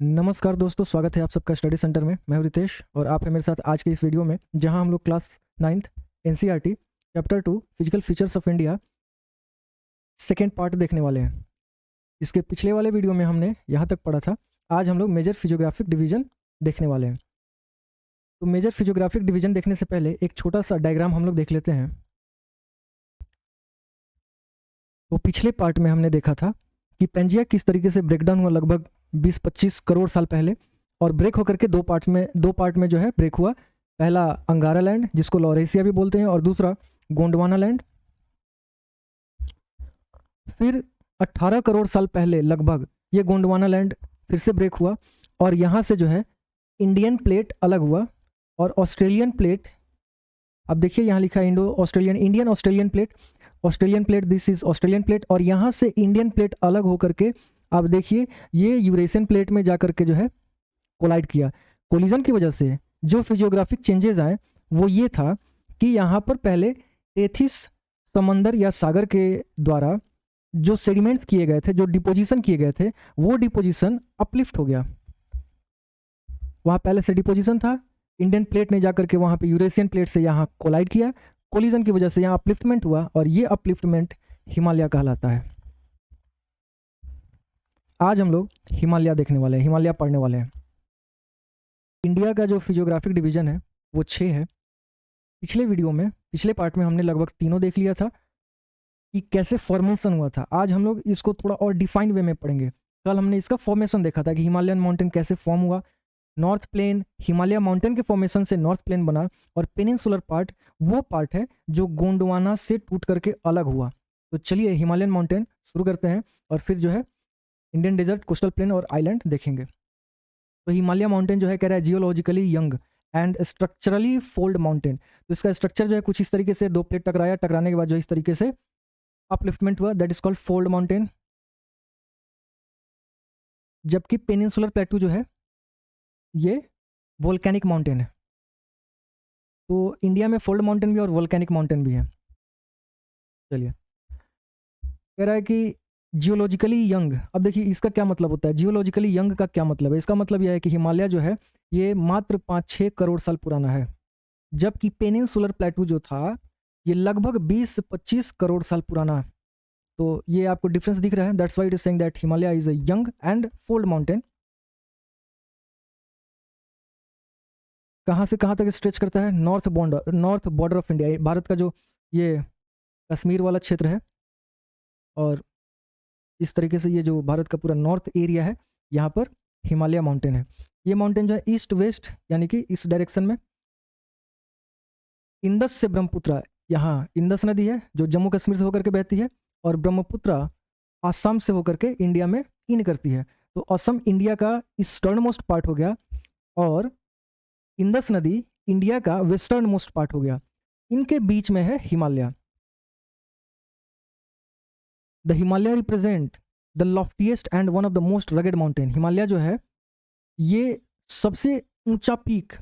नमस्कार दोस्तों, स्वागत है आप सबका स्टडी सेंटर में। मैं हूं रितेश और आप हैं मेरे साथ आज के इस वीडियो में, जहां हम लोग class 9th NCERT chapter 2 physical features of India second part देखने वाले हैं। इसके पिछले वाले वीडियो में हमने यहाँ तक पढ़ा था। आज हम लोग मेजर फिजियोग्राफिक डिवीजन देखने वाले हैं। तो मेजर फिजियोग्राफिक डिवीजन देखने से पहले एक छोटा सा डायग्राम हम लोग देख लेते हैं। तो पिछले पार्ट में हमने देखा था कि पेंजिया किस तरीके से ब्रेकडाउन हुआ लगभग 20-25 करोड़ साल पहले, और ब्रेक होकर के दो पार्ट में जो है ब्रेक हुआ। पहला अंगारा लैंड, जिसको लॉरेशिया भी बोलते हैं, और दूसरा गोंडवाना लैंड। फिर 18 करोड़ साल पहले लगभग ये गोंडवाना लैंड फिर से ब्रेक हुआ, और यहाँ से जो है इंडियन प्लेट अलग हुआ और ऑस्ट्रेलियन प्लेट। अब देखिए यहाँ लिखा है Indian Australian plate, this is Australian plate, और यहाँ से इंडियन प्लेट अलग होकर के अब देखिए ये यूरेशियन प्लेट में जाकर के जो है कोलाइड किया। कोलिजन की वजह से जो फिजियोग्राफिक चेंजेस आए वो ये था कि यहाँ पर पहले टेथिस समंदर या सागर के द्वारा जो सेडिमेंट्स किए गए थे, जो डिपोजिशन किए गए थे, वो डिपोजिशन अपलिफ्ट हो गया। वहाँ पहले से डिपोजिशन था, इंडियन प्लेट ने जाकर के वहाँ पे यूरेशियन प्लेट से यहाँ कोलाइड किया। कोलिजन की वजह से यहाँ अपलिफ्टमेंट हुआ, और ये अपलिफ्टमेंट हिमालय कहलाता है। आज हम लोग हिमालय देखने वाले हैं, हिमालय पढ़ने वाले हैं। इंडिया का जो फिजियोग्राफिक डिवीजन है वो 6 है। पिछले पार्ट में हमने लगभग तीनों देख लिया था कि कैसे फॉर्मेशन हुआ था। आज हम लोग इसको थोड़ा और डिफाइंड वे में पढ़ेंगे। कल हमने इसका फॉर्मेशन देखा था कि हिमालयन माउंटेन कैसे फॉर्म हुआ। नॉर्थ प्लेन, हिमालय माउंटेन के फॉर्मेशन से नॉर्थ प्लेन बना, और पेनिनसुलर पार्ट वो पार्ट है जो गोंडवाना से टूट करके अलग हुआ। तो चलिए हिमालयन माउंटेन शुरू करते हैं, और फिर जो है इंडियन डेजर्ट, कोस्टल प्लेन और आइलैंड देखेंगे। तो हिमालय माउंटेन जो है कह रहा है geologically young and structurally fold mountain. तो इसका स्ट्रक्चर जो है कुछ इस तरीके से, दो प्लेट टकराने के बाद जो इस तरीके से अपलिफ्टमेंट हुआ, that is called fold mountain. जबकि पेनिनसुलर प्लेटू जो है ये वोल्केनिक माउंटेन है। तो इंडिया में फोल्ड माउंटेन भी और वोल्केनिक माउंटेन भी है। चलिए, कह रहा है कि जियोलॉजिकली यंग। अब देखिए इसका क्या मतलब होता है, जियोलॉजिकली यंग का क्या मतलब है। इसका मतलब यह है कि हिमालय जो है ये मात्र 5-6 करोड़ साल पुराना है, जबकि पेनिनसुलर प्लेटू जो था ये लगभग 20-25 करोड़ साल पुराना। तो ये आपको डिफरेंस दिख रहा है। That's why it is saying that Himalaya is a young and fold mountain. कहाँ से कहाँ तक स्ट्रेच करता है? North border of India, Bharat का जो ये कश्मीर वाला क्षेत्र है, और इस तरीके से ये जो भारत का पूरा नॉर्थ एरिया है, यहाँ पर हिमालय माउंटेन है। ये माउंटेन जो है ईस्ट वेस्ट यानी कि इस डायरेक्शन में इंदस से ब्रह्मपुत्र, यहाँ इंदस नदी है जो जम्मू कश्मीर से होकर के बहती है, और ब्रह्मपुत्र आसाम से होकर के इंडिया में इन करती है। तो असम इंडिया का ईस्टर्न मोस्ट पार्ट हो गया, और इंदस नदी इंडिया का वेस्टर्न मोस्ट पार्ट हो गया। इनके बीच में है Himalaya. The Himalaya represent the loftiest and one of the most rugged mountain. Himalaya जो है ये सबसे ऊंचा पीक,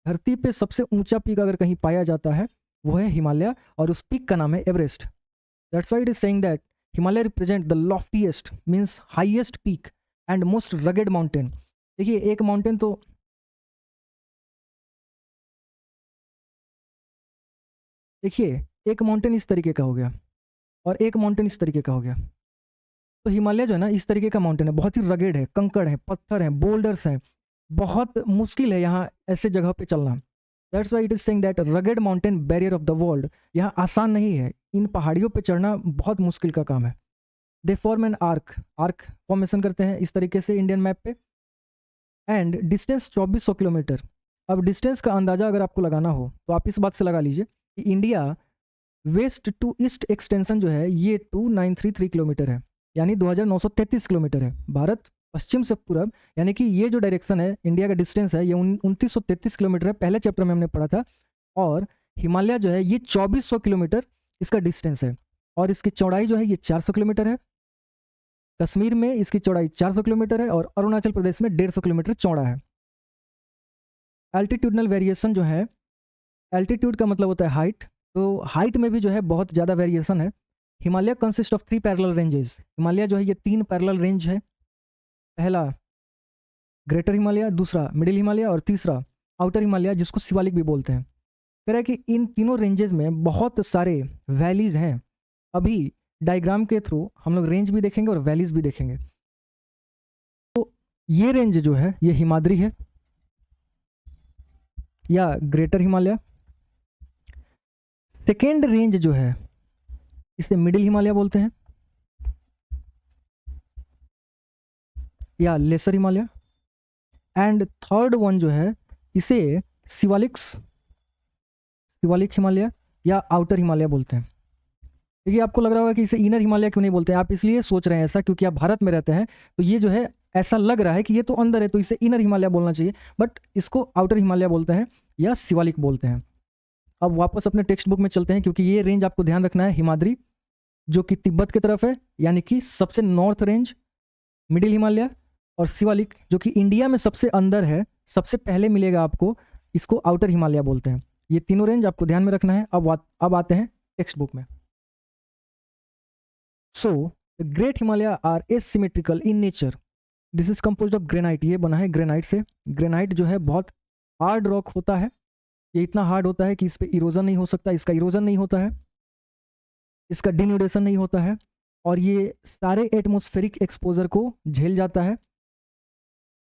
धरती पे सबसे ऊंचा पीक अगर कहीं पाया जाता है वो है हिमालय, और उस पीक का नाम है Everest. That's why it is saying that Himalaya represent the loftiest means highest peak and most rugged mountain. देखिए एक माउंटेन तो देखिए एक माउंटेन इस तरीके का हो गया, और एक माउंटेन इस तरीके का हो गया। तो हिमालय जो है ना इस तरीके का माउंटेन है, बहुत ही रगेड है, कंकड़ है, पत्थर हैं, बोल्डर्स हैं, बहुत मुश्किल है यहाँ ऐसे जगह पे चलना। That's why it is saying that rugged mountain barrier of the world. यहाँ आसान नहीं है, इन पहाड़ियों पे चढ़ना बहुत मुश्किल का काम है। They form an arc formation करते हैं इस तरीके से इंडियन मैप पे, एंड डिस्टेंस 2400 किलोमीटर। अब डिस्टेंस का अंदाजा अगर आपको लगाना हो तो आप इस बात से लगा लीजिए कि India west to east extension जो है ये 2933 किलोमीटर है, यानी 2933 किलोमीटर है। भारत पश्चिम से पूरब यानी कि ये जो डायरेक्शन है, इंडिया का डिस्टेंस है ये 2933 किलोमीटर है, पहले चैप्टर में हमने पढ़ा था। और हिमालय जो है ये 2400 किलोमीटर इसका डिस्टेंस है, और इसकी चौड़ाई जो है ये 400 किलोमीटर है। कश्मीर में इसकी चौड़ाई 400 किलोमीटर है, और अरुणाचल प्रदेश में 150 किलोमीटर चौड़ा है। एल्टीट्यूडनल वेरिएशन जो है, एल्टीट्यूड का मतलब होता है हाइट, तो हाइट में भी जो है बहुत ज़्यादा वेरिएशन है। Himalaya consist of 3 parallel ranges. Himalaya जो है ये 3 पैरेलल रेंज है। पहला ग्रेटर हिमालय, दूसरा मिडिल हिमालय और तीसरा आउटर हिमालय जिसको शिवालिक भी बोलते हैं। कह रहा है कि इन तीनों रेंजेस में बहुत सारे वैलीज हैं। अभी डायग्राम के थ्रू हम लोग रेंज भी देखेंगे और वैलीज भी देखेंगे। तो ये रेंज जो है ये हिमाद्री है या ग्रेटर हिमालय। सेकेंड रेंज जो है इसे मिडिल हिमालय बोलते हैं या lesser Himalaya. And third one जो है इसे शिवालिक हिमालय या आउटर हिमालय बोलते हैं। देखिए आपको लग रहा होगा कि इसे इनर हिमालय क्यों नहीं बोलते हैं, आप इसलिए सोच रहे हैं ऐसा क्योंकि आप भारत में रहते हैं, तो ये जो है ऐसा लग रहा है कि ये तो अंदर है तो इसे इनर हिमालय बोलना चाहिए, बट इसको आउटर हिमालय बोलते हैं या शिवालिक बोलते हैं। अब वापस अपने टेक्स्ट बुक में चलते हैं क्योंकि ये रेंज आपको ध्यान रखना है। हिमाद्री जो कि तिब्बत की तरफ है यानी कि सबसे नॉर्थ रेंज, मिडिल हिमालय और शिवालिक जो कि इंडिया में सबसे अंदर है, सबसे पहले मिलेगा आपको, इसको आउटर हिमालय बोलते हैं। ये तीनों रेंज आपको ध्यान में रखना है। अब आते हैं टेक्स्ट बुक में। So the great Himalaya are asymmetrical in nature. This is composed of granite. ये बना है ग्रेनाइट से। ग्रेनाइट जो है बहुत हार्ड रॉक होता है। ये इतना हार्ड होता है कि इस पर इरोजन नहीं हो सकता, इसका इरोजन नहीं होता है, इसका डिन्यूडेशन नहीं होता है और ये सारे एटमॉस्फेरिक एक्सपोजर को झेल जाता है।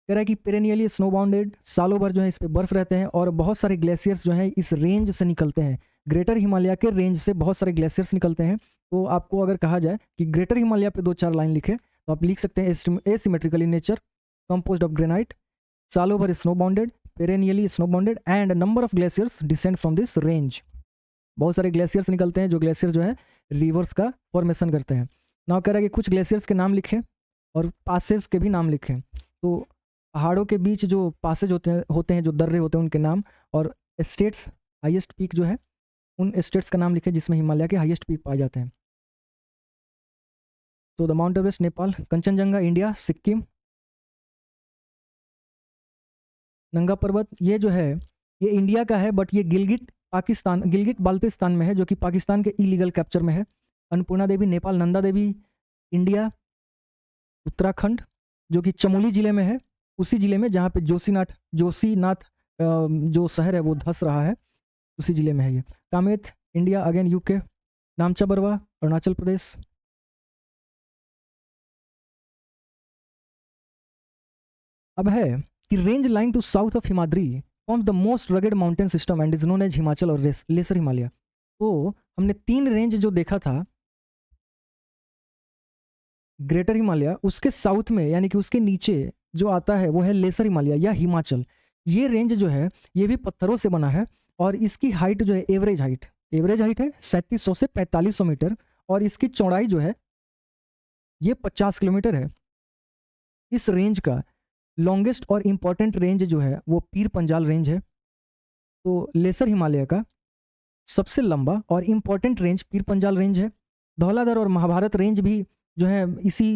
कह रहा है कि पेरेनियली स्नो बाउंडेड, सालों भर जो है इस पे बर्फ रहते हैं और बहुत सारे ग्लेशियर्स जो हैं इस रेंज से निकलते हैं। ग्रेटर हिमालय के रेंज से बहुत सारे ग्लेशियर्स निकलते हैं। तो आपको अगर कहा जाए कि ग्रेटर हिमालय पे 2-4 लाइन लिखे तो आप लिख सकते हैं asymmetrical in nature, composed of granite, सालों भर snow bounded, perennially snow bounded and number of glaciers descend from this range. बहुत सारे ग्लेशियर्स निकलते हैं जो ग्लेशियर जो है रिवर्स का फॉर्मेशन करते हैं। नाउ कह रहा है कि कुछ ग्लेशियर्स के नाम लिखें और पासेस के भी नाम लिखें। तो पहाड़ों के बीच जो पासेज होते हैं जो दर्रे होते हैं उनके नाम, और स्टेट्स हाईएस्ट पीक जो है उन स्टेट्स का नाम लिखें जिसमें हिमालय के हाईएस्ट पीक पाए जाते हैं। तो the mount Everest Nepal, Kanchenjunga India Sikkim, नंगा पर्वत ये जो है ये इंडिया का है बट ये गिलगिट बाल्टिस्तान में है जो कि पाकिस्तान के इलीगल कैप्चर में है। अन्नपूर्णा देवी नेपाल, नंदा देवी इंडिया, उत्तराखंड जो कि चमोली जिले में है, उसी जिले में जहाँ पे जोशीनाथ जो शहर है वो धस रहा है, उसी जिले में है ये। Kamet India again UK, Namcha Barwa Arunachal Pradesh. अब है कि range line to south of Himadri forms the most rugged mountain system and is known as Himachal और लेसर हिमालय। तो हमने 3 रेंज जो देखा था ग्रेटर हिमालय, उसके साउथ में यानी कि उसके नीचे जो आता है वो है लेसर हिमालय या हिमाचल। ये रेंज जो है ये भी पत्थरों से बना है और इसकी हाइट जो है एवरेज हाइट है 3700 से 4500 मीटर और इसकी चौड़ाई जो है ये 50 किलोमीटर है। इस रेंज का लॉन्गेस्ट और इम्पॉर्टेंट रेंज जो है वो पीर पंजाल रेंज है। तो लेसर हिमालय का सबसे लंबा और important range Pir Panjal range है। धौलाधर और महाभारत रेंज भी जो है इसी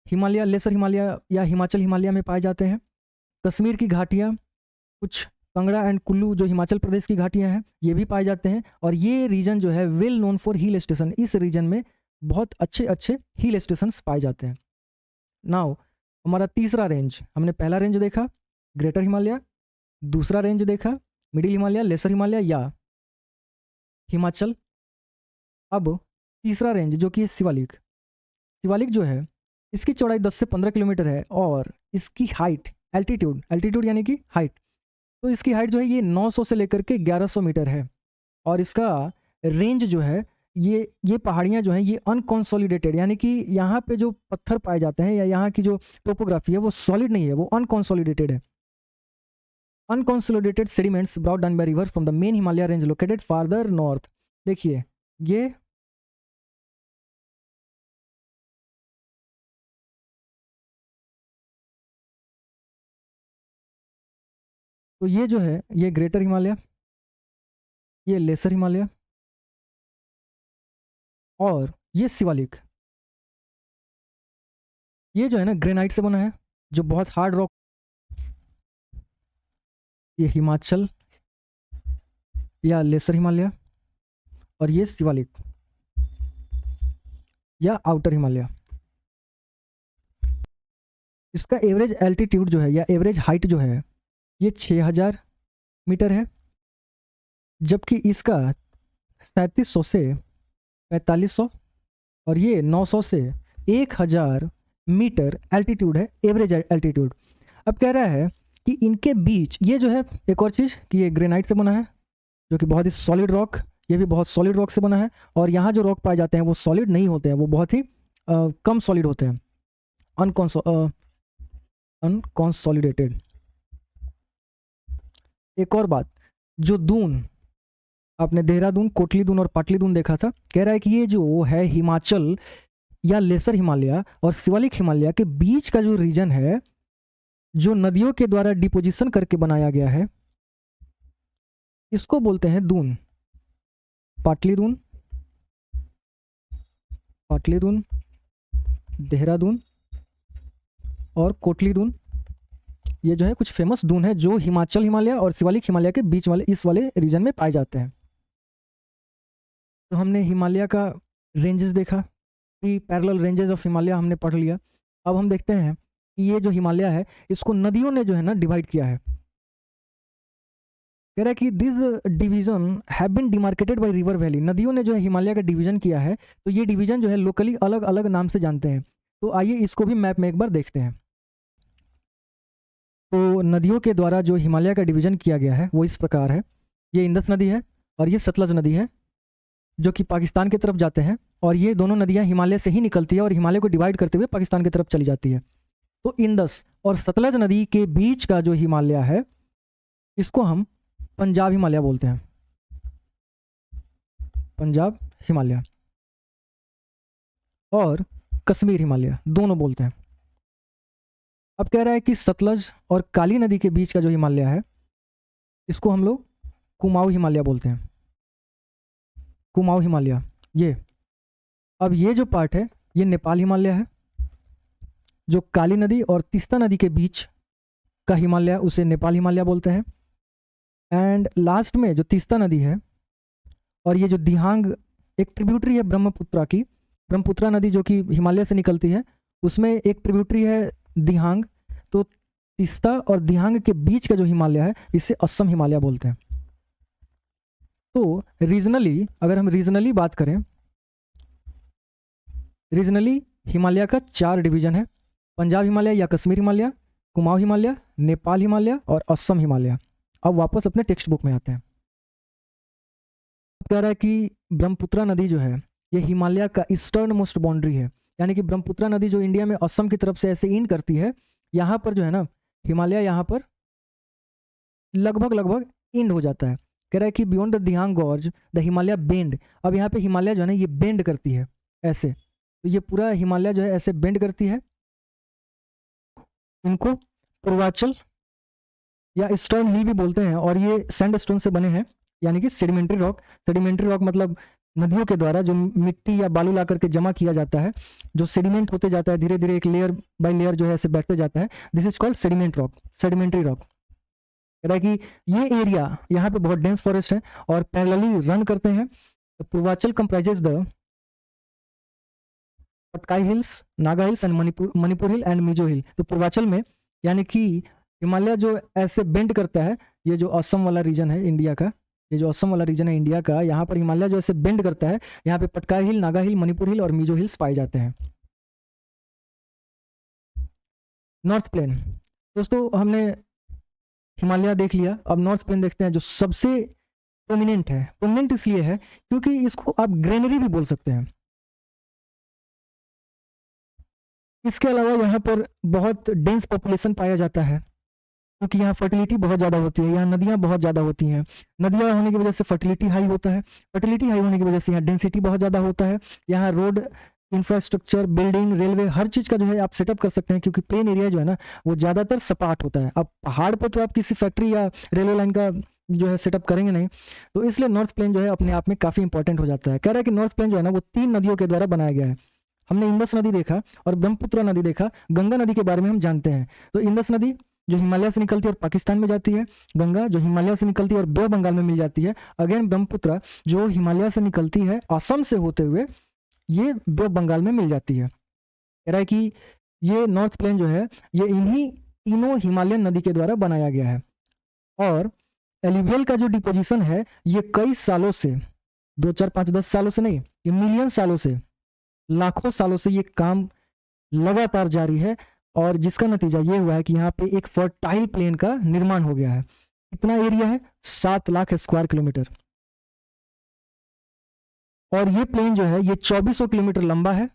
हिमालय, लेसर हिमालय या हिमाचल हिमालय में पाए जाते हैं। कश्मीर की घाटियाँ, कुछ कांगड़ा एंड कुल्लू जो हिमाचल प्रदेश की घाटियाँ हैं ये भी पाए जाते हैं और ये रीजन जो है well known for hill station. इस रीजन में बहुत अच्छे अच्छे हिल स्टेशन पाए जाते हैं। नाउ हमारा तीसरा रेंज, हमने पहला रेंज देखा ग्रेटर हिमालय, दूसरा रेंज देखा मिडिल हिमालय, लेसर हिमालय या हिमाचल। अब तीसरा रेंज जो कि शिवालिक जो है इसकी चौड़ाई 10 से 15 किलोमीटर है और इसकी हाइट एल्टीट्यूड यानी कि हाइट, तो इसकी हाइट जो है ये 900 से लेकर के 1100 मीटर है और इसका रेंज जो है ये पहाड़ियाँ जो हैं ये अनकॉन्सोलिडेटेड यानी कि यहाँ पे जो पत्थर पाए जाते हैं या यहाँ की जो टोपोग्राफी है वो सॉलिड नहीं है, वो अनकॉन्सोलिडेटेड है। Unconsolidated sediments brought down by river from the main Himalaya range located farther north. देखिए ये तो ये जो है ये ग्रेटर हिमालय, ये लेसर हिमालय और ये शिवालिक। ये जो है ना ग्रेनाइट से बना है जो बहुत हार्ड रॉक। ये हिमाचल या लेसर हिमालय और ये शिवालिक या आउटर हिमालय। इसका एवरेज एल्टीट्यूड जो है या एवरेज हाइट जो है ये 6000 मीटर है, जबकि इसका 3700 से 4500 और ये 900 से 1000 मीटर एल्टीट्यूड है, एवरेज एल्टीट्यूड। अब कह रहा है कि इनके बीच ये जो है एक और चीज़ कि ये ग्रेनाइट से बना है, जो कि बहुत ही सॉलिड रॉक, ये भी बहुत सॉलिड रॉक से बना है। और यहाँ जो रॉक पाए जाते हैं वो सॉलिड नहीं होते हैं, वो बहुत ही कम सॉलिड होते हैं, अनकॉन्सोलिडेटेड। एक और बात, जो दून आपने देहरादून, कोटली दून और पाटली दून देखा था, कह रहा है कि ये जो है हिमाचल या लेसर हिमालय और शिवालिक हिमालय के बीच का जो रीजन है, जो नदियों के द्वारा डिपोजिशन करके बनाया गया है, इसको बोलते हैं दून। पाटली दून, देहरादून और कोटली दून, ये जो है कुछ फेमस दून है जो हिमाचल हिमालय और शिवालिक हिमालय के बीच वाले इस वाले रीजन में पाए जाते हैं। तो हमने हिमालय का रेंजेस देखा, पैरेलल रेंजेस ऑफ हिमालय हमने पढ़ लिया। अब हम देखते हैं कि ये जो हिमालय है इसको नदियों ने जो है ना डिवाइड किया है। कह रहा है कि this division have been demarcated by river valley. नदियों ने जो है हिमालय का डिवीजन किया है, तो ये डिवीजन जो है लोकली अलग अलग नाम से जानते हैं। तो आइए इसको भी मैप में एक बार देखते हैं। तो नदियों के द्वारा जो हिमालय का डिवीजन किया गया है वो इस प्रकार है। ये इंदस नदी है और ये सतलज नदी है, जो कि पाकिस्तान की तरफ जाते हैं, और ये दोनों नदियां हिमालय से ही निकलती है और हिमालय को डिवाइड करते हुए पाकिस्तान की तरफ चली जाती है। तो इंदस और सतलज नदी के बीच का जो हिमालय है इसको हम पंजाब हिमालय बोलते हैं, पंजाब हिमालय, और कश्मीर हिमालय दोनों बोलते हैं। अब कह रहा है कि सतलज और काली नदी के बीच का जो हिमालय है इसको हम लोग कुमाऊं हिमालय बोलते हैं, कुमाऊं हिमालय। ये अब ये जो पार्ट है ये नेपाल हिमालय है, जो काली नदी और तीस्ता नदी के बीच का हिमालय उसे नेपाल हिमालय बोलते हैं। एंड लास्ट में जो तीस्ता नदी है और ये जो दिहांग एक ट्रिब्यूटरी है ब्रह्मपुत्रा की, ब्रह्मपुत्रा नदी जो कि हिमालय से निकलती है, उसमें एक ट्रिब्यूटरी है दिहांग। तो तीस्ता और दिहांग के बीच का जो हिमालय है इसे असम हिमालय बोलते हैं। तो रीजनली अगर हम रीजनली बात करें, रीजनली हिमालय का 4 डिवीजन है, पंजाब हिमालय या कश्मीर हिमालय, कुमाऊं हिमालय, नेपाल हिमालय और असम हिमालय। अब वापस अपने टेक्स्ट बुक में आते हैं। कह रहा है कि ब्रह्मपुत्रा नदी जो है ये हिमालय का ईस्टर्न मोस्ट बाउंड्री है, यानी कि ब्रह्मपुत्रा नदी जो इंडिया में असम की तरफ से ऐसे इन करती है, यहाँ पर जो है ना हिमालय यहाँ पर लगभग इंड हो जाता है। कह रहा है कि beyond the Dihang gorge the Himalaya bend. अब यहाँ पे हिमालय जो है ना ये बेंड करती है ऐसे, तो ये पूरा हिमालय जो है ऐसे बेंड करती है। इनको पूर्वांचल या ईस्टर्न हिल भी बोलते हैं, और ये सैंडस्टोन से बने हैं, यानी कि सेडिमेंट्री रॉक। सेडिमेंट्री रॉक मतलब नदियों के द्वारा जो मिट्टी या बालू ला करके जमा किया जाता है, जो सेडिमेंट होते जाता है धीरे धीरे, एक लेयर बाय लेयर जो है ऐसे बैठते जाता है, this is called sediment rock, sedimentary rock. कह रहा है कि ये एरिया यहाँ पे बहुत डेंस फॉरेस्ट है और पैरेलली रन करते हैं। Purvanchal comprises the Patkai hills, Naga hills and Manipur hill and Mizo hill. तो पूर्वांचल में यानी कि हिमालय जो ऐसे बेंड करता है, ये जो असम वाला रीजन है इंडिया का, ये जो असम वाला रीजन है इंडिया का, यहाँ पर हिमालय जो ऐसे बेंड करता है, यहाँ पे पटकाई हिल, नागा हिल, मणिपुर हिल और मिजो हिल्स पाए जाते हैं। नॉर्थ प्लेन, दोस्तों हमने हिमालय देख लिया, अब नॉर्थ प्लेन देखते हैं जो सबसे प्रोमिनेंट है। प्रोमिनेंट इसलिए है क्योंकि इसको आप ग्रेनरी भी बोल सकते हैं। इसके अलावा यहाँ पर बहुत डेंस पॉपुलेशन पाया जाता है, क्योंकि यहाँ फर्टिलिटी बहुत ज़्यादा होती है, यहाँ नदियाँ बहुत ज़्यादा होती हैं। नदियाँ होने की वजह से फर्टिलिटी हाई होता है, फर्टिलिटी हाई होने की वजह से यहाँ डेंसिटी बहुत ज़्यादा होता है। यहाँ रोड इंफ्रास्ट्रक्चर, बिल्डिंग, रेलवे, हर चीज़ का जो है आप सेटअप कर सकते हैं, क्योंकि प्लेन एरिया जो है ना वो ज़्यादातर सपाट होता है। अब पहाड़ पर तो आप किसी फैक्ट्री या रेलवे लाइन का जो है सेटअप करेंगे नहीं, तो इसलिए नॉर्थ प्लेन जो है अपने आप में काफ़ी इंपॉर्टेंट हो जाता है। कह रहा है कि नॉर्थ प्लेन जो है ना वो 3 नदियों के द्वारा बनाया गया है। हमने इंदस नदी देखा और ब्रह्मपुत्र नदी देखा, गंगा नदी के बारे में हम जानते हैं। तो इंदस नदी जो हिमालय से निकलती है और पाकिस्तान में जाती है, गंगा जो हिमालय से निकलती है और बे ऑफ बंगाल में मिल जाती है, अगेन ब्रह्मपुत्र जो हिमालय से निकलती है असम से होते हुए ये बे ऑफ बंगाल में मिल जाती है। कह रहा है कि ये नॉर्थ प्लेन जो है ये इन्हीं तीनों हिमालयन नदी के द्वारा बनाया गया है। और एल्यूवियल का जो डिपोजिशन है ये कई सालों से, 2 4 5 10 सालों से नहीं, ये मिलियन सालों से, लाखों सालों से ये काम लगातार जारी है। और जिसका नतीजा ये हुआ है कि यहाँ पे एक फर्टाइल प्लेन का निर्माण हो गया है। कितना एरिया है? 7 लाख स्क्वायर किलोमीटर। और ये प्लेन जो है ये 2400 किलोमीटर लंबा है,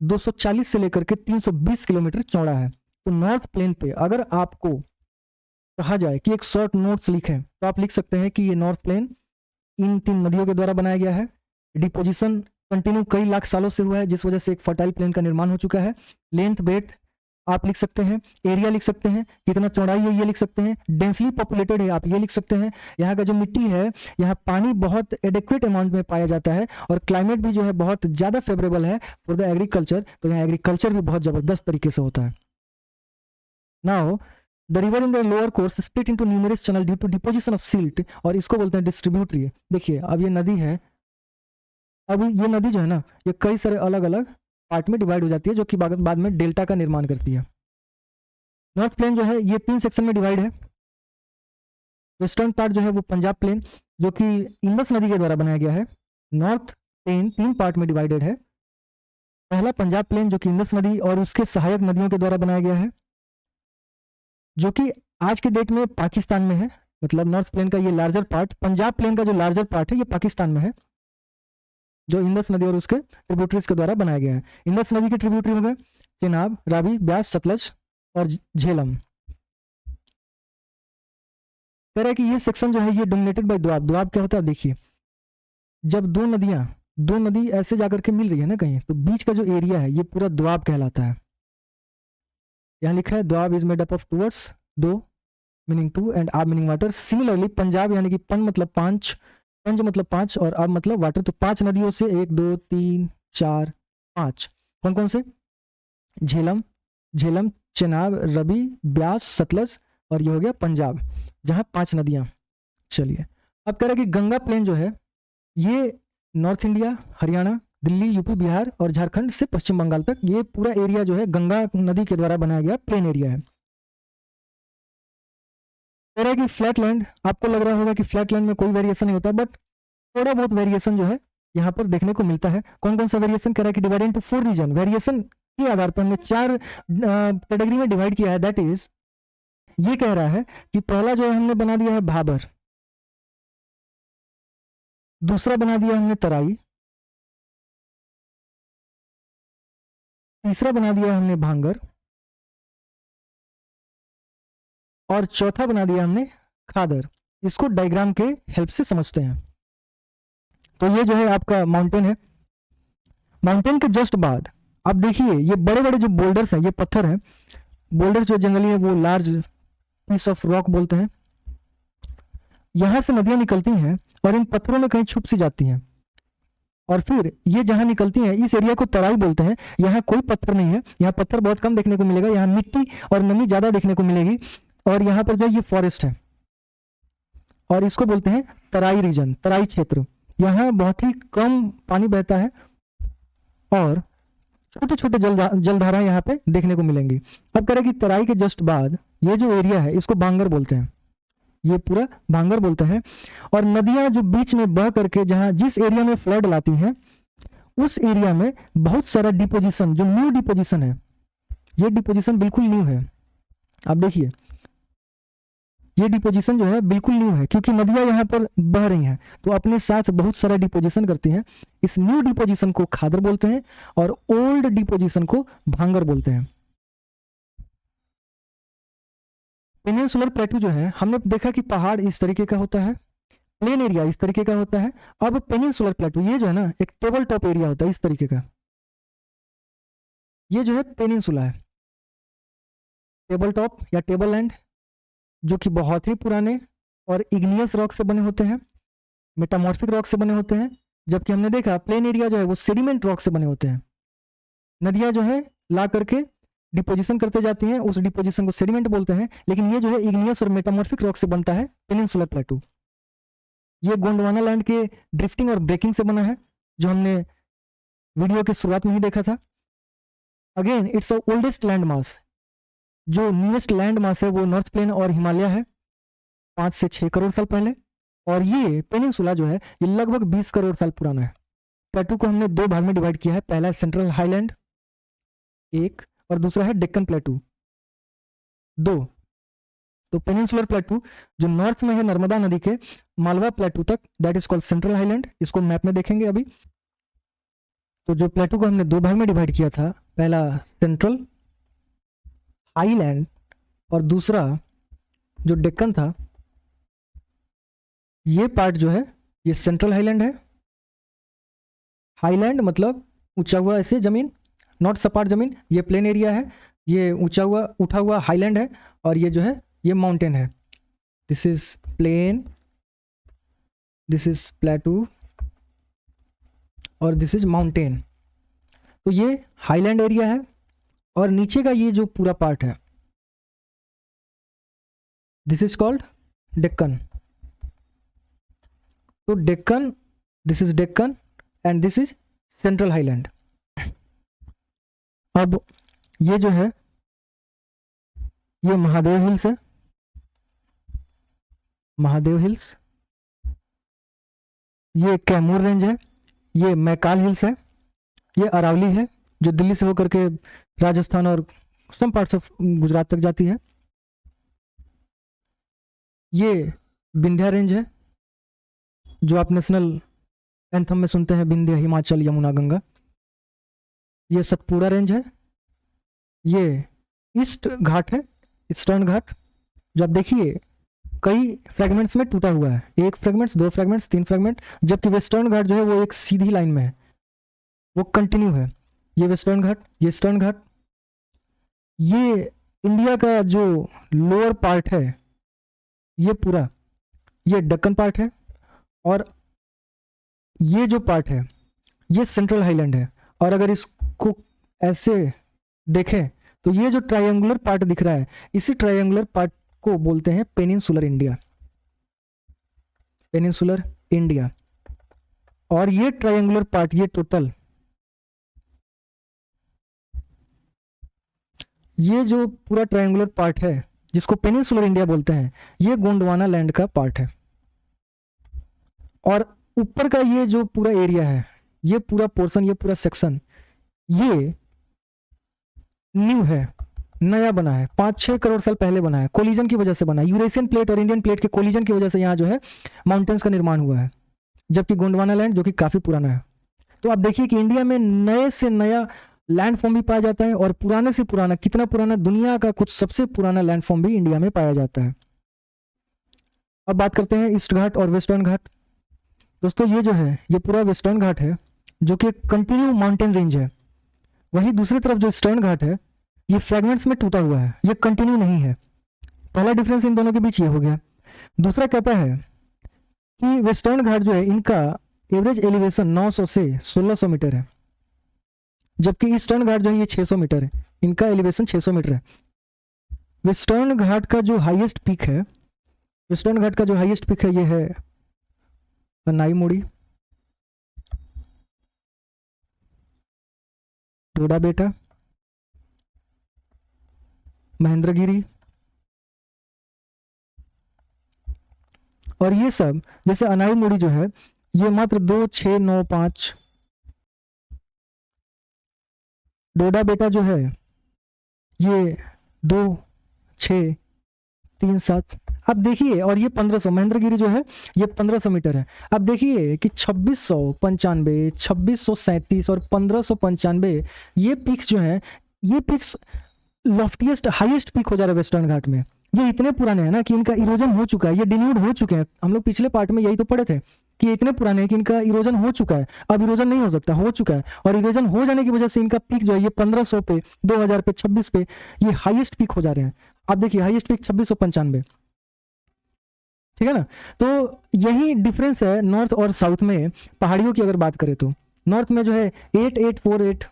240 से लेकर के 320 किलोमीटर चौड़ा है। तो नॉर्थ प्लेन पे अगर आपको कहा जाए कि एक शॉर्ट नोट्स लिखें तो आप लिख सकते हैं कि ये नॉर्थ प्लेन इन 3 नदियों के द्वारा बनाया गया है। डिपोजिशन कंटिन्यू कई लाख सालों से हुआ है, जिस वजह से एक फर्टाइल प्लेन का निर्माण हो चुका है। लेंथ ब्रेथ आप लिख सकते हैं, एरिया लिख सकते हैं, कितना चौड़ाई है ये लिख सकते हैं, डेंसली पॉपुलेटेड है आप ये लिख सकते हैं, यहाँ का जो मिट्टी है यहाँ पानी बहुत एडेक्वेट अमाउंट में पाया जाता है, और क्लाइमेट भी जो है बहुत ज़्यादा फेवरेबल है फॉर द एग्रीकल्चर। तो यहाँ एग्रीकल्चर भी बहुत ज़बरदस्त तरीके से होता है। Now the river in the lower course split into numerous channel due to deposition of silt, और इसको बोलते हैं डिस्ट्रीब्यूटरी। देखिए अब ये नदी है, अब ये नदी जो है ना ये कई सारे अलग अलग पार्ट में डिवाइड हो जाती है, जो कि बाद में डेल्टा का निर्माण करती है। नॉर्थ प्लेन जो है ये 3 सेक्शन में डिवाइड है। वेस्टर्न पार्ट जो है वो पंजाब प्लेन, जो कि इंडस नदी के द्वारा बनाया गया है। नॉर्थ प्लेन 3 पार्ट में डिवाइडेड है। पहला पंजाब प्लेन जो कि इंडस नदी और उसके सहायक नदियों के द्वारा बनाया गया है, जो कि आज के डेट में पाकिस्तान में है। मतलब नॉर्थ प्लेन का ये लार्जर पार्ट, पंजाब प्लेन का जो लार्जर पार्ट है ये पाकिस्तान में है, जो इंडस नदी और उसके ट्रिब्यूटरीज के द्वारा बनाया गया है। इंडस नदी के ट्रिब्यूटरी हो गए चेनाब, रावी, ब्यास, सतलज और झेलम। कह रहा है कि ये सेक्शन जो है ये डोमिनेटेड बाय दोआब। दोआब क्या होता है? देखिए जब दो नदी ऐसे जाकर के मिल रही है ना कहीं, तो बीच का जो एरिया है ये पूरा दोआब कहलाता है। यहाँ लिखा है Doab is made up of 2 words, दो मीनिंग 2 एंड आब मीनिंग वाटर। सिमिलरली पंजाब यानी कि पन मतलब 5, पंज मतलब 5 और अब मतलब वाटर, तो 5 नदियों से 1 2 3 4 5 कौन कौन से? झेलम, चेनाब, रवि, ब्यास, सतलज और ये हो गया पंजाब, जहाँ 5 नदियाँ। चलिए अब कह रहे हैं कि गंगा प्लेन जो है ये north India, Haryana, Delhi, UP, Bihar और झारखंड से पश्चिम बंगाल तक ये पूरा एरिया जो है गंगा नदी के द्वारा बनाया गया प्लेन एरिया है। कह रहा है कि फ्लैट लैंड, आपको लग रहा होगा कि फ्लैट लैंड में कोई वेरिएशन नहीं होता, बट थोड़ा बहुत वेरिएशन जो है यहाँ पर देखने को मिलता है। कौन कौन सा वेरिएशन? कह रहा है कि डिवाइड इनटू 4 रीजन। वेरिएशन के आधार पर हमने 4 कैटेगरी में डिवाइड किया है। दैट इज, ये कह रहा है कि पहला जो है हमने बना दिया है भाबर, दूसरा बना दिया हमने तराई, तीसरा बना दिया हमने भांगर और चौथा बना दिया हमने खादर। इसको डायग्राम के हेल्प से समझते हैं। तो ये जो है आपका माउंटेन है। माउंटेन के जस्ट बाद अब देखिए ये बड़े बड़े जो बोल्डर्स हैं, ये पत्थर हैं। बोल्डर जो जनरली है वो लार्ज पीस ऑफ रॉक बोलते हैं। यहां से नदियां निकलती हैं और इन पत्थरों में कहीं छुप सी जाती हैं, और फिर ये जहां निकलती हैं इस एरिया को तराई बोलते हैं। यहाँ कोई पत्थर नहीं है, यहाँ पत्थर बहुत कम देखने को मिलेगा, यहाँ मिट्टी और नमी ज्यादा देखने को मिलेगी। और यहाँ पर जो ये फॉरेस्ट है और इसको बोलते हैं तराई रीजन, तराई क्षेत्र। यहाँ बहुत ही कम पानी बहता है और छोटे छोटे जलधारा यहाँ पे देखने को मिलेंगी। अब कह रहे कि तराई के जस्ट बाद ये जो एरिया है इसको भांगर बोलते हैं, ये पूरा भांगर बोलते हैं। और नदियां जो बीच में बह करके जहां जिस एरिया में फ्लड लाती हैं उस एरिया में बहुत सारा डिपोजिशन, जो न्यू डिपोजिशन है, ये डिपोजिशन बिल्कुल न्यू है। आप देखिए ये डिपोजिशन जो है बिल्कुल न्यू है, क्योंकि नदियां यहाँ पर बह रही हैं तो अपने साथ बहुत सारा डिपोजिशन करती हैं। इस न्यू डिपोजिशन को खादर बोलते हैं और ओल्ड डिपोजिशन को भांगर बोलते हैं। पेनिनसुलर प्लेटू जो है, हमने देखा कि पहाड़ इस तरीके का होता है, प्लेन एरिया इस तरीके का होता है। अब पेनिनसुलर प्लेटू ये जो है ना एक टेबल टॉप एरिया होता है इस तरीके का। ये जो है पेनिनसुला है, टेबल टॉप या टेबल लैंड, जो कि बहुत ही पुराने और इग्नियस रॉक से बने होते हैं, मेटामॉर्फिक रॉक से बने होते हैं। जबकि हमने देखा प्लेन एरिया जो है वो सेडिमेंट रॉक से बने होते हैं। नदियां जो है ला करके डिपोजिशन करते जाती हैं, उस डिपोजिशन को सेडिमेंट बोलते हैं। लेकिन ये जो है इग्नियस और मेटामॉर्फिक रॉक से बनता है पेनिनसुलर प्लेटू। ये गोंडवाना लैंड के ड्रिफ्टिंग और ब्रेकिंग से बना है, जो हमने वीडियो के शुरुआत में ही देखा था। Again it's oldest land mass, जो न्यूएस्ट लैंड मास है वो नॉर्थ प्लेन और हिमालय है 5 से 6 करोड़ साल पहले। और ये पेनिनसुला जो है ये लगभग 20 करोड़ साल पुराना है। प्लेटू को हमने 2 भाग में डिवाइड किया है, पहला है सेंट्रल हाईलैंड एक, और दूसरा है डेक्कन प्लेटू 2। तो पेनिनसुलर प्लेटू जो नॉर्थ में है नर्मदा नदी के मालवा प्लेटू तक, that is called central highland. इसको मैप में देखेंगे अभी। तो जो प्लेटू को हमने 2 भाग में डिवाइड किया था, पहला सेंट्रल हाईलैंड और दूसरा जो डेक्कन था, ये पार्ट जो है ये सेंट्रल हाईलैंड है। हाईलैंड मतलब ऊंचा हुआ ऐसे जमीन, नॉट सपाट जमीन। ये प्लेन एरिया है, ये ऊंचा हुआ उठा हुआ हाईलैंड है, और ये जो है ये माउंटेन है। This is plain, this is plateau और दिस इज माउंटेन। तो ये हाईलैंड एरिया है, और नीचे का ये जो पूरा पार्ट है दिस इज कॉल्ड डेक्कन। तो Deccan, this is Deccan and this is central highland. अब ये जो है ये महादेव हिल्स है, महादेव हिल्स। ये कैमूर रेंज है, ये मैकाल हिल्स है, ये अरावली है जो दिल्ली से होकर के राजस्थान और सम पार्ट्स ऑफ गुजरात तक जाती है। ये विंध्या रेंज है जो आप नेशनल एंथम में सुनते हैं, विंध्य हिमाचल यमुना गंगा। ये सतपुड़ा रेंज है, ये ईस्ट घाट है, ईस्टर्न घाट, जो आप देखिए कई फ्रेगमेंट्स में टूटा हुआ है, 1 फ्रेगमेंट्स 2 फ्रेगमेंट्स 3 फ्रेगमेंट, जबकि वेस्टर्न घाट जो है वो एक सीधी लाइन में है, वो कंटिन्यू है। ये वेस्टर्न घाट, ये ईस्टर्न घाट। ये इंडिया का जो लोअर पार्ट है ये पूरा, ये दक्कन पार्ट है, और ये जो पार्ट है ये सेंट्रल हाईलैंड है। और अगर इसको ऐसे देखें तो ये जो ट्रायंगुलर पार्ट दिख रहा है, इसी ट्रायंगुलर पार्ट को बोलते हैं पेनिनसुलर इंडिया, पेनिनसुलर इंडिया। और ये ट्रायंगुलर पार्ट, ये टोटल, ये जो पूरा ट्रायंगुलर पार्ट है जिसको पेनिनसुलर इंडिया बोलते हैं, ये गोंडवाना लैंड का पार्ट है। और ऊपर का ये जो पूरा एरिया है, ये पूरा पोर्शन, ये पूरा सेक्शन, ये न्यू है, नया बना है, 5-6 करोड़ साल पहले बना है, कोलिजन की वजह से बना है। यूरेशियन प्लेट और इंडियन प्लेट के कोलिजन की वजह से यहाँ जो है माउंटेन्स का निर्माण हुआ है, जबकि गोंडवाना लैंड जो कि काफ़ी पुराना है। तो आप देखिए कि इंडिया में नए से नया लैंड फॉर्म भी पाया जाता है, और पुराने से पुराना, कितना पुराना, दुनिया का कुछ सबसे पुराना लैंड फॉर्म भी इंडिया में पाया जाता है। अब बात करते हैं ईस्ट घाट और वेस्टर्न घाट। दोस्तों ये जो है ये पूरा वेस्टर्न घाट है जो कि कंटिन्यू माउंटेन रेंज है। वहीं दूसरी तरफ जो ईस्टर्न घाट है ये फ्रेगमेंट्स में टूटा हुआ है, ये कंटिन्यू नहीं है। पहला डिफरेंस इन दोनों के बीच ये हो गया। दूसरा कहता है कि वेस्टर्न घाट जो है इनका एवरेज एलिवेशन 900 से 1600 मीटर है, जबकि ईस्टर्न घाट जो है ये 600 मीटर है, इनका एलिवेशन 600 मीटर है। वेस्टर्न घाट का जो हाईएस्ट पीक है, वेस्टर्न घाट का जो हाईएस्ट पीक है ये है अनाई मुड़ी, डोडा बेटा, महेंद्रगिरी, और ये सब जैसे अनाई मुड़ी जो है ये मात्र 2, 6, 9, 5, डोडा बेटा जो है ये 2, 6, 3, 7, अब देखिए, और ये 1500, महेंद्रगिरी जो है ये 1500 मीटर है। अब देखिए कि 2695, 2637 और 1595 ये पिक्स जो है, ये पिक्स लॉफ्टिएस्ट हाईएस्ट पिक हो जा रहा है वेस्टर्न घाट में। ये इतने पुराने हैं ना कि इनका इरोजन हो चुका है, ये डिन्यूड हो चुके हैं। हम लोग पिछले पार्ट में यही तो पढ़े थे कि ये इतने पुराने हैं कि इनका इरोजन हो चुका है, अब इरोजन नहीं हो सकता, हो चुका है। और इरोजन हो जाने की वजह से इनका पिक जो है ये 1500 पे, 2000 पे, 26 पे ये हाईएस्ट पिक हो जा रहे हैं। आप देखिए हाईएस्ट पिक 2695, ठीक है ना। तो यही डिफरेंस है नॉर्थ और साउथ में। पहाड़ियों की अगर बात करें तो नॉर्थ में जो है 8848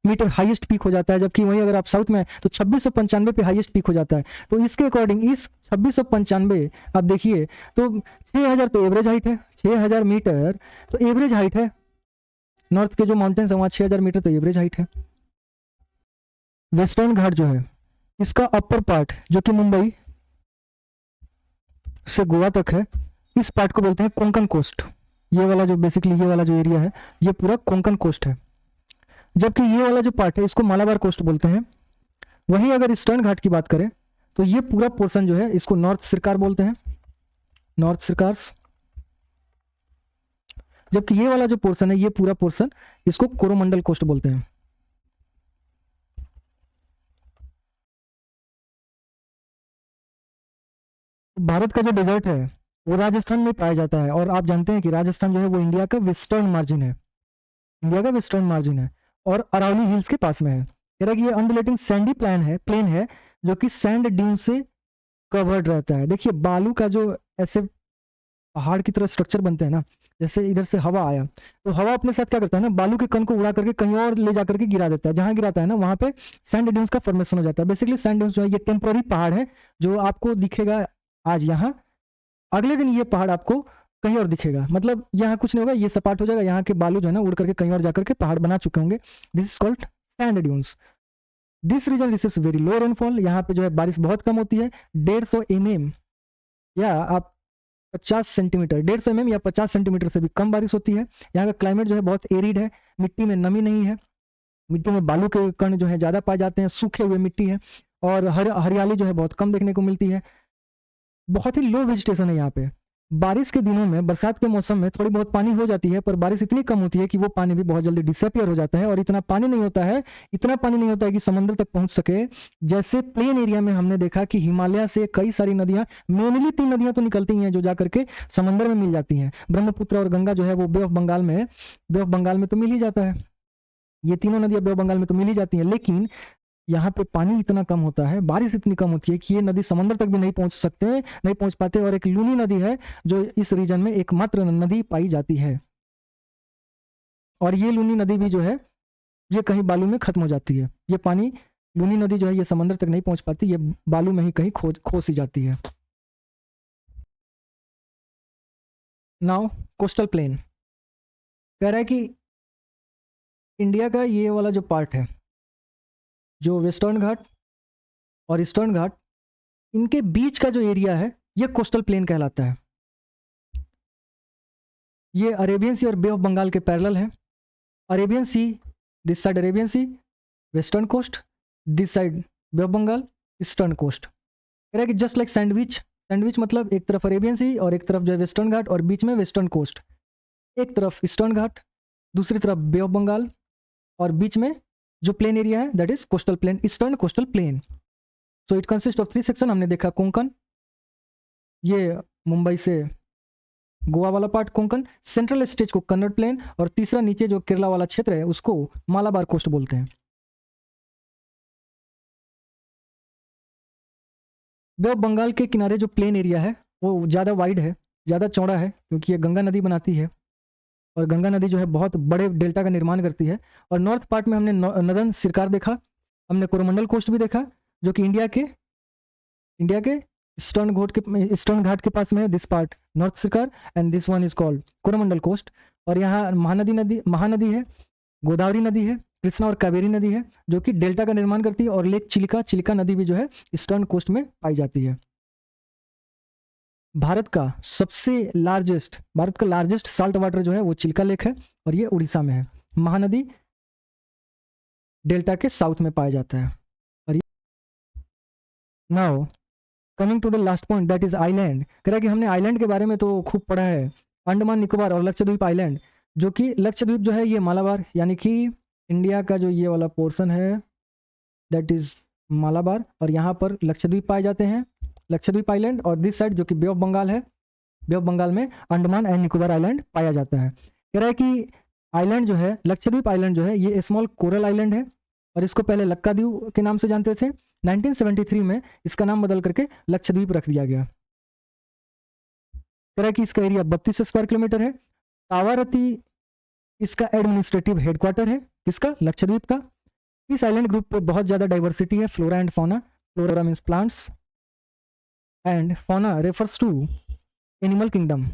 मीटर हाईएस्ट पीक हो जाता है, जबकि वहीं अगर आप साउथ में तो 2695 पे हाईएस्ट पीक हो जाता है। तो इसके अकॉर्डिंग इस 2695 आप देखिए तो 6000 तो एवरेज हाइट है, 6000 मीटर तो एवरेज हाइट है। नॉर्थ के जो माउंटेन्स है वहाँ 6000 मीटर तो एवरेज हाइट है। वेस्टर्न घाट जो है इसका अपर पार्ट जो कि मुंबई से गोवा तक है, इस पार्ट को बोलते हैं कोंकण कोस्ट। ये वाला जो बेसिकली ये वाला जो एरिया है ये पूरा कोंकण कोस्ट है, जबकि ये वाला जो पार्ट है इसको मालाबार कोस्ट बोलते हैं। वहीं अगर ईस्टर्न घाट की बात करें तो ये पूरा पोर्शन जो है इसको नॉर्थ सरकार बोलते हैं, नॉर्थ सरकार्स। जबकि ये वाला जो पोर्शन है ये पूरा पोर्शन इसको कोरोमंडल कोस्ट बोलते हैं। भारत का जो डेजर्ट है वो राजस्थान में पाया जाता है, और आप जानते हैं कि राजस्थान जो है वो इंडिया का वेस्टर्न मार्जिन है, इंडिया का वेस्टर्न मार्जिन है और अरावली हिल्स के पास में है। कह रहा है कि ये अनडुलेटिंग सैंडी प्लेन है जो कि सैंड ड्यून से कवर्ड रहता है। देखिए बालू का जो ऐसे पहाड़ की तरह स्ट्रक्चर बनते हैं ना, जैसे इधर से हवा आया तो हवा अपने साथ क्या करता है ना, बालू के कण को उड़ा करके कहीं और ले जा करके गिरा देता है, जहां गिराता है ना वहां पे सैंड ड्यून्स का फॉर्मेशन हो जाता है। बेसिकली सैंड ड्यून्स जो है ये टेम्पोररी पहाड़ है जो आपको दिखेगा आज यहाँ, अगले दिन ये पहाड़ आपको कहीं और दिखेगा। मतलब यहाँ कुछ नहीं होगा, ये सपाट हो जाएगा, यहाँ के बालू जो है ना उड़ करके कहीं और जाकर के पहाड़ बना चुके होंगे। This is called sand dunes. This region receives very low rainfall, यहाँ पे जो है बारिश बहुत कम होती है, 150 mm या आप 50 सेंटीमीटर, 150 mm या 50 सेंटीमीटर से भी कम बारिश होती है। यहाँ का क्लाइमेट जो है बहुत एरिड है, मिट्टी में नमी नहीं है, मिट्टी में बालू के कण जो है ज़्यादा पाए जाते हैं, सूखे हुए मिट्टी है, और हरियाली जो है बहुत कम देखने को मिलती है। बहुत ही लो वेजिटेशन है यहाँ पे। बारिश के दिनों में, बरसात के मौसम में थोड़ी बहुत पानी हो जाती है, पर बारिश इतनी कम होती है कि वो पानी भी बहुत जल्दी डिसअपियर हो जाता है, और इतना पानी नहीं होता है, इतना पानी नहीं होता है कि समंदर तक पहुंच सके। जैसे प्लेन एरिया में हमने देखा कि हिमालय से कई सारी नदियां, मेनली 3 नदियां तो निकलती हैं जो जाकर के समंदर में मिल जाती हैं। ब्रह्मपुत्र और गंगा जो है वो बे ऑफ बंगाल में तो मिल ही जाता है, ये तीनों नदियां बे ऑफ बंगाल में तो मिल ही जाती हैं। लेकिन यहाँ पे पानी इतना कम होता है, बारिश इतनी कम होती है कि ये नदी समंदर तक भी नहीं पहुंच पाते, और एक लूनी नदी है जो इस रीजन में एकमात्र नदी पाई जाती है, और ये लूनी नदी भी जो है ये कहीं बालू में खत्म हो जाती है। ये पानी, लूनी नदी जो है ये समंदर तक नहीं पहुंच पाती, ये बालू में ही कहीं खो सी जाती है। नाउ कोस्टल प्लेन कह रहा है कि इंडिया का ये वाला जो पार्ट है, जो वेस्टर्न घाट और ईस्टर्न घाट, इनके बीच का जो एरिया है ये कोस्टल प्लेन कहलाता है। ये अरेबियन सी और बे ऑफ बंगाल के पैरेलल है। Arabian sea, this side Arabian sea, western coast, this side bay of Bengal, eastern coast. कह रहा है कि जस्ट लाइक सैंडविच, सैंडविच मतलब एक तरफ अरेबियन सी और एक तरफ जो है वेस्टर्न घाट और बीच में वेस्टर्न कोस्ट, एक तरफ ईस्टर्न घाट, दूसरी तरफ बे ऑफ बंगाल, और बीच में जो प्लेन एरिया है that is coastal plain, eastern coastal plain. So it consist of 3 section. हमने देखा कोंकण, ये मुंबई से गोवा वाला पार्ट कोंकण, सेंट्रल स्टेज को कन्नड़ प्लेन, और तीसरा नीचे जो केरला वाला क्षेत्र है उसको मालाबार कोस्ट बोलते हैं। बे ऑफ बंगाल के किनारे जो प्लेन एरिया है वो ज़्यादा वाइड है, ज़्यादा चौड़ा है, क्योंकि ये गंगा नदी बनाती है, और गंगा नदी जो है बहुत बड़े डेल्टा का निर्माण करती है। और नॉर्थ पार्ट में हमने नदन सिरकार देखा, हमने कोरोमंडल कोस्ट भी देखा जो कि इंडिया के ईस्टर्न घाट के पास में है। This part north Circar and this one is called Coromandel coast. और यहाँ महानदी है, गोदावरी नदी है, कृष्णा और कावेरी नदी है जो कि डेल्टा का निर्माण करती है, और लेक चिलिका नदी भी जो है ईस्टर्न कोस्ट में पाई जाती है। भारत का लार्जेस्ट साल्ट वाटर जो है वो चिल्का लेक है, और ये उड़ीसा में है। महानदी डेल्टा के साउथ में पाया जाता है। और now coming to the last point that is island. कह रहा है कि हमने आइलैंड के बारे में तो खूब पढ़ा है, अंडमान निकोबार और लक्षद्वीप आइलैंड, जो कि लक्षद्वीप जो है ये मालाबार, यानी कि इंडिया का जो ये वाला पोर्शन है दैट इज मालाबार, और यहाँ पर लक्षद्वीप पाए जाते हैं, लक्षद्वीप आइलैंड। और दिस साइड जो कि बे ऑफ बंगाल है, बे ऑफ बंगाल में अंडमान एंड निकोबार आइलैंड पाया जाता है। कह रहा है कि आइलैंड जो है, लक्षद्वीप आइलैंड जो है ये स्मॉल कोरल आइलैंड है, और इसको पहले लक्काद्वीप के नाम से जानते थे। 1973 में इसका नाम बदल करके लक्षद्वीप रख दिया गया। कह रहा है कि इसका एरिया 32 स्क्वायर किलोमीटर है। कावारती इसका एडमिनिस्ट्रेटिव हेडक्वार्टर है, किसका? लक्षद्वीप का। इस आइलैंड ग्रुप पे बहुत ज़्यादा डाइवर्सिटी है, flora and fauna. Flora means plants and fauna refers to animal kingdom.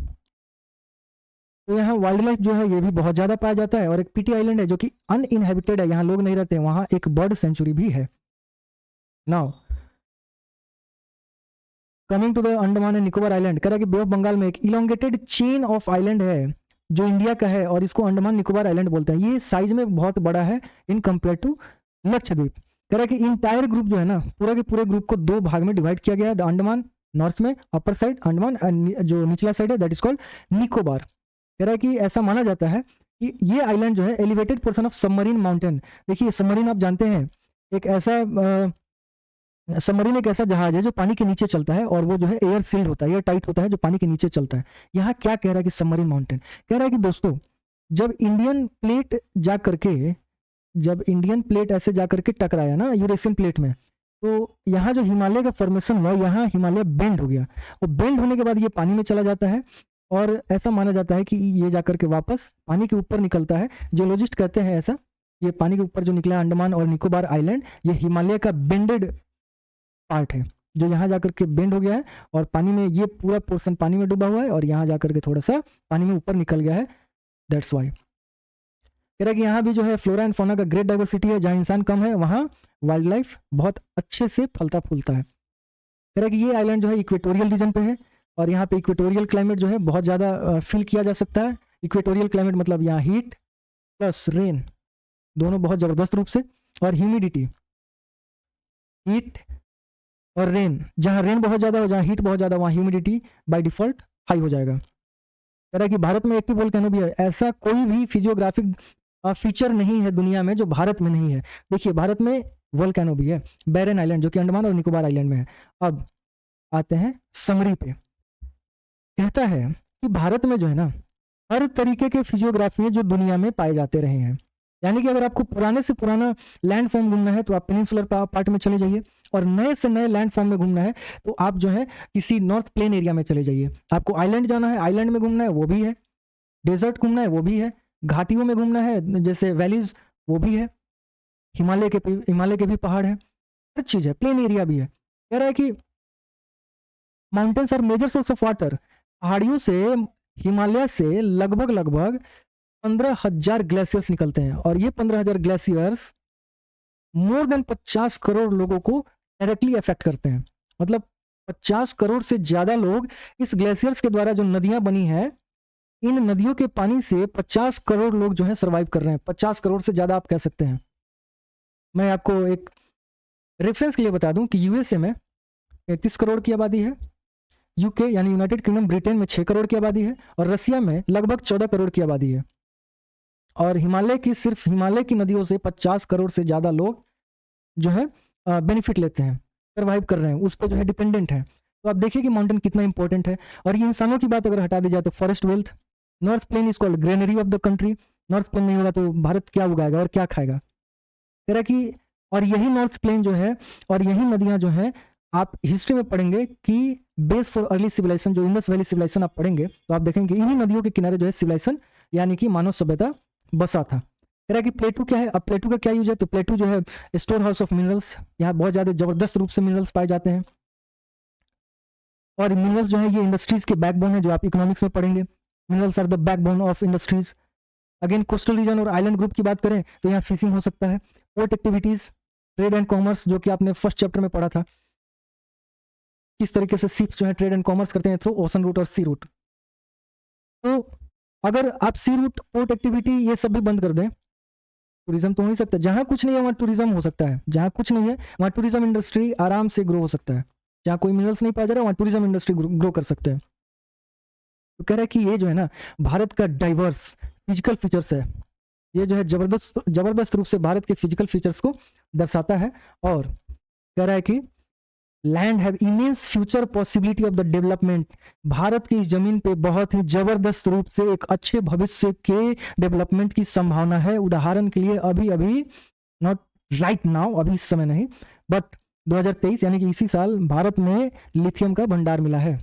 तो यहाँ वाइल्ड लाइफ जो है ये भी बहुत ज़्यादा पाया जाता है। और एक पीटी आइलैंड है जो कि अनइनहेबिटेड है, यहाँ लोग नहीं रहते, वहाँ एक बर्ड सेंचुरी भी है। Now coming to the Andaman and Nicobar island, कह रहा है कि बे ऑफ बंगाल में एक इलोंगेटेड चेन ऑफ आइलैंड है जो इंडिया का है और इसको अंडमान निकोबार आइलैंड बोलते हैं। ये साइज में बहुत बड़ा है इन कंपेयर टू लक्षद्वीप। कह रहा है कि इंटायर ग्रुप जो है ना, पूरा के पूरे ग्रुप को दो भाग में डिवाइड किया गया है। द अंडमान नॉर्थ में, अपर साइड अंडमान, जो निचला साइड है दैट इज कॉल्ड निकोबार। कह रहा है कि ऐसा माना जाता है कि ये आइलैंड जो है elevated portion of submarine mountain. देखिए सबमरीन आप जानते हैं, एक ऐसा सबमरीन एक ऐसा जहाज है जो पानी के नीचे चलता है और वो जो है एयर सील्ड होता है, एयर टाइट होता है, जो पानी के नीचे चलता है। यहाँ क्या कह रहा है कि सबमरीन माउंटेन, कह रहा है कि दोस्तों जब इंडियन प्लेट जा करके, जब इंडियन प्लेट ऐसे जा करके टकराया ना यूरेशियन प्लेट में, तो यहाँ जो हिमालय का फॉर्मेशन हुआ, यहाँ हिमालय बेंड हो गया और बेंड होने के बाद ये पानी में चला जाता है और ऐसा माना जाता है कि ये जाकर के वापस पानी के ऊपर निकलता है। जियोलॉजिस्ट कहते हैं ऐसा, ये पानी के ऊपर जो निकला है अंडमान और निकोबार आइलैंड, ये हिमालय का बेंडेड पार्ट है जो यहाँ जाकर के बेंड हो गया है और पानी में, ये पूरा पोर्शन पानी में डूबा हुआ है और यहाँ जाकर के थोड़ा सा पानी में ऊपर निकल गया है। दैट्स वाई कह रहा है कि यहाँ भी जो है फ्लोरा एंड फौना का ग्रेट डाइवर्सिटी है। जहाँ इंसान कम है वहाँ वाइल्ड लाइफ बहुत अच्छे से फलता फूलता है। कह रहा है कि ये आइलैंड जो है इक्वेटोरियल रीजन पे है और यहाँ पे इक्वेटोरियल क्लाइमेट जो है बहुत ज़्यादा फील किया जा सकता है। इक्वेटोरियल क्लाइमेट मतलब यहाँ हीट प्लस रेन दोनों बहुत ज़बरदस्त रूप से, और ह्यूमिडिटी, हीट और रेन, जहाँ रेन बहुत ज़्यादा हो, जहाँ हीट बहुत ज़्यादा, वहाँ ह्यूमिडिटी बाय डिफॉल्ट हाई हो जाएगा। कह रहा है कि भारत में एक्टिव वोल्केनो भी है। ऐसा कोई भी फिजियोग्राफिक फीचर नहीं है दुनिया में जो भारत में नहीं है। देखिए भारत में वोल्केनो भी है, बैरन आइलैंड जो कि अंडमान और निकोबार आइलैंड में है। अब आते हैं समरी पे। कहता है कि भारत में जो है ना हर तरीके के फिजियोग्राफी जो दुनिया में पाए जाते रहे हैं। यानी कि अगर आपको पुराने से पुराना लैंड फॉर्म घूमना है तो आप पेनिनसुलर पार्ट में चले जाइए, और नए से नए लैंड फॉर्म में घूमना है तो आप जो है किसी नॉर्थ प्लेन एरिया में चले जाइए। आपको आइलैंड जाना है, आइलैंड में घूमना है, वो भी है। डेजर्ट घूमना है, वो भी है। घाटियों में घूमना है जैसे वैलीज, वो भी है। हिमालय के भी पहाड़ है, हर चीज है, प्लेन एरिया भी है। कह रहा है कि mountains are major source of water. पहाड़ियों से, हिमालय से लगभग 15,000 ग्लेशियर्स निकलते हैं और ये 15,000 ग्लेशियर्स मोर देन 50 करोड़ लोगों को डायरेक्टली अफेक्ट करते हैं। मतलब 50 करोड़ से ज्यादा लोग इस ग्लेशियर्स के द्वारा जो नदियां बनी है, इन नदियों के पानी से 50 करोड़ लोग जो है सरवाइव कर रहे हैं। 50 करोड़ से ज्यादा आप कह सकते हैं। मैं आपको एक रेफरेंस के लिए बता दूं कि यूएसए में 33 करोड़ की आबादी है, यूके यानी यूनाइटेड किंगडम ब्रिटेन में 6 करोड़ की आबादी है और रसिया में लगभग 14 करोड़ की आबादी है। और हिमालय की, सिर्फ हिमालय की नदियों से 50 करोड़ से ज़्यादा लोग जो है बेनिफिट लेते हैं, सर्वाइव कर रहे हैं, उस पर जो है डिपेंडेंट है। तो आप देखिए कि माउंटेन कितना इंपॉर्टेंट है। और ये इंसानों की बात अगर हटा दी जाए तो forest wealth, north plain is called granary of the country. North plain नहीं होगा तो भारत क्या उगाएगा और क्या खाएगा। कह रहा है कि और यही नॉर्थ प्लेन जो है और यही नदियां जो है, आप हिस्ट्री में पढ़ेंगे कि बेस फॉर अर्ली सिविलाइजेशन, जो इंडस वैली सिविलाइजेशन आप पढ़ेंगे तो आप देखेंगे इन्हीं नदियों के किनारे जो है सिविलाइजेशन यानी कि मानव सभ्यता बसा था। कह रहा है कि प्लेटू क्या है। अब प्लेटू का क्या यूज है, तो प्लेटू जो है स्टोर हाउस ऑफ मिनरल्स, यहाँ बहुत ज्यादा जबरदस्त रूप से मिनरल्स पाए जाते हैं। और मिनरल्स जो है ये इंडस्ट्रीज के बैकबोन है, जो आप इकोनॉमिक्स में पढ़ेंगे। Minerals are the backbone of industries. Again coastal region और आइलैंड ग्रुप की बात करें तो यहाँ फिशिंग हो सकता है। Port activities, trade and commerce, जो कि आपने फर्स्ट चैप्टर में पढ़ा था, किस तरीके से शिप्स जो है ट्रेड एंड कॉमर्स करते हैं थ्रू ओशन रूट और सी रूट। तो अगर आप सी रूट, पोर्ट एक्टिविटी, ये सब भी बंद कर दें, टूरिज्म तो हो ही सकता है। जहां कुछ नहीं है वहां टूरिज्म हो सकता है, जहां कुछ नहीं है वहां टूरिज्म इंडस्ट्री आराम से ग्रो हो सकता है। जहां कोई मिनरल्स नहीं पाया जा रहा वहां टूरिज्म इंडस्ट्री ग्रो कर सकते हैं। तो कह रहा है कि ये जो है ना भारत का डाइवर्स फिजिकल फीचर्स है, ये जो है जबरदस्त रूप से भारत के फिजिकल फीचर्स को दर्शाता है। और कह रहा है कि land have immense future possibility of the development. Bharat की इस जमीन पे बहुत ही जबरदस्त रूप से एक अच्छे भविष्य के डेवलपमेंट की संभावना है। उदाहरण के लिए अभी नॉट राइट नाउ, अभी इस समय नहीं, बट 2023 यानी कि इसी साल भारत में लिथियम का भंडार मिला है।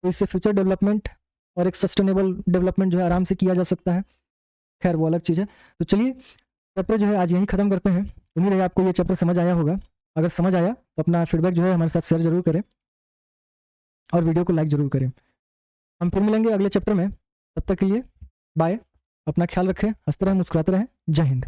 तो इससे फ्यूचर डेवलपमेंट और एक सस्टेनेबल डेवलपमेंट जो है आराम से किया जा सकता है। खैर वो अलग चीज़ है। तो चलिए चैप्टर जो है आज यहीं ख़त्म करते हैं। उम्मीद है आपको ये चैप्टर समझ आया होगा। अगर समझ आया तो अपना फीडबैक जो है हमारे साथ शेयर जरूर करें और वीडियो को लाइक जरूर करें। हम फिर मिलेंगे अगले चैप्टर में, तब तक के लिए बाय। अपना ख्याल रखें, हंसते रहें, मुस्कुराते रहें। जय हिंद।